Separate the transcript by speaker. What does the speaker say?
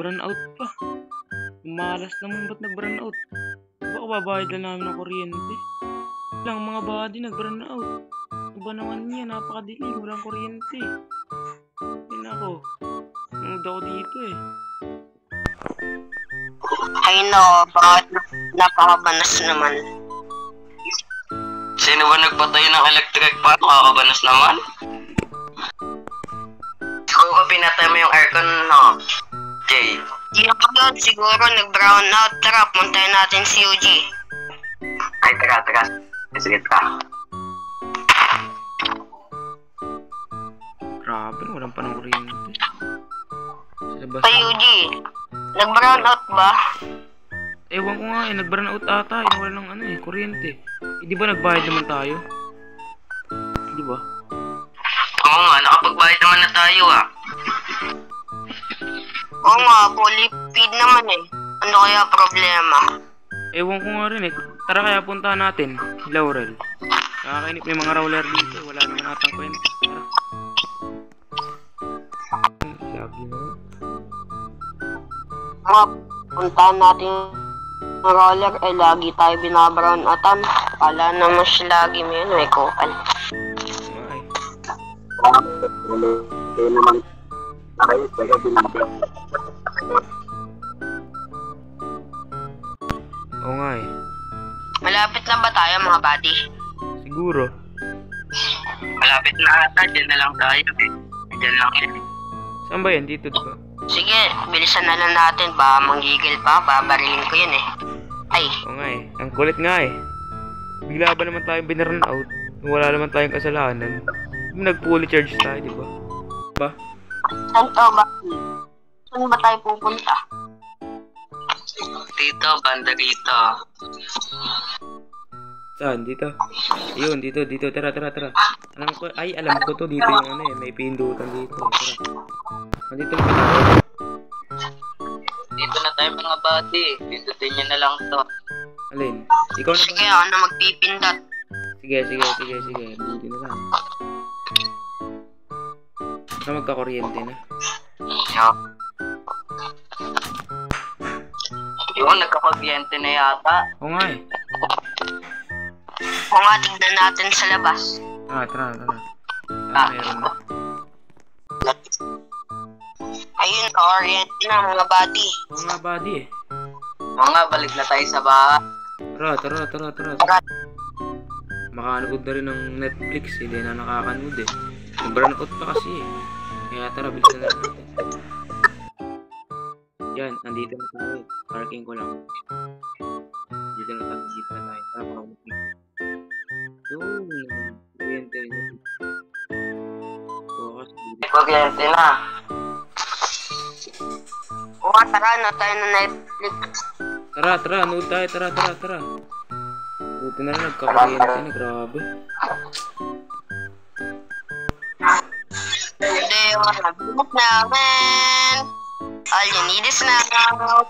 Speaker 1: Nag-brown out pa. Malas naman, ba't nag-brown out? Baka babayad lang namin ng kuryente. Lang mga body nag-brown out. Iba naman yan, napakadilim, walang kuryente. Yan ako. Nanood ako dito eh.
Speaker 2: Ay no, bakit napakabanas naman?
Speaker 3: Sino ba nagpatay ng electric fan? Nakakabanas naman. Siguro pinatay mo yung aircon, no? Jay.
Speaker 2: Yun, siguro nag-brown out. Tara, puntayin natin si UG.
Speaker 3: Ay, tara. Sige, tara.
Speaker 1: Grabe, walang pa ng kuryente. Sa labas.
Speaker 2: Ay, UG, nag-brown out ba?
Speaker 1: Ewan ko nga eh, nag-brown out ata. Wala ng ano eh, kuryente. Di ba nagbayad naman tayo? Di ba?
Speaker 3: Oo nga, nakapagbayad naman na tayo ah.
Speaker 2: Oo nga, fully paid naman eh. Ano kaya problema?
Speaker 1: Ewan ko nga rin eh. Tara kaya puntahan natin, Laurel. Nakakainip may mga roller dito. Wala naman natang kwenta. Tara. Lagi na.
Speaker 2: Mga puntahan natin ng roller, eh lagi tayo binabrown outan. Kala naman siya lagi may kupal.
Speaker 1: Ay. Oo nga eh.
Speaker 2: Malapit na ba tayo mga buddy?
Speaker 1: Siguro.
Speaker 3: Malapit na ata, dyan na lang tayo eh. Dyan lang eh.
Speaker 1: Saan ba yan? Dito diba?
Speaker 2: Sige, bilisan na lang natin. Baka manggigil pa, babarilin ko yun eh. Ay,
Speaker 1: Oo nga eh. Ang kulit nga eh. Bigla ba naman tayong binarn out? Wala naman tayong kasalanan. Nag-fully charge tayo, diba? Ba?
Speaker 2: saan to ba? Saan ba tayo pupunta?
Speaker 3: Dito, banda dito.
Speaker 1: Saan? Dito? Ayun, dito. Tara. Alam ko to. Dito yung ano eh. May pindutan dito. Tara. Nandito na tayo.
Speaker 3: Dito na tayo mga buddy. Pindutin nyo na lang to.
Speaker 1: Alin? Ikaw na
Speaker 2: Sige,
Speaker 1: ba?
Speaker 2: ako na magpipindot.
Speaker 1: Sige. Buti na lang. Baka magkakuryente na.
Speaker 3: Yun, nagkakuryente na yata.
Speaker 1: Oo nga eh.
Speaker 2: Kung nga, tignan natin sa labas.
Speaker 1: Tara. Meron na.
Speaker 2: Ayun, ka-oriente na mga buddy.
Speaker 1: Oo nga, buddy eh.
Speaker 3: Mga balik na tayo sa bahay.
Speaker 1: Tara. Makanood na rin ng Netflix. Hindi na nakakanood eh. Nag-brown out pa kasi eh. Kaya tara, bilisan na natin. Yan, nandito na tayo. Parking ko lang. Dito na tayo. Tara, makamutin. Yun. Kuryente rin. Bukas.
Speaker 3: Kuryente na.
Speaker 2: Oo nga, tara na tayo na Netflix.
Speaker 1: Tara. Anood tayo. Tara. Buti na rin nagkakuryente na. Grabe.
Speaker 2: Hindi, nabulok namin. All you need is now.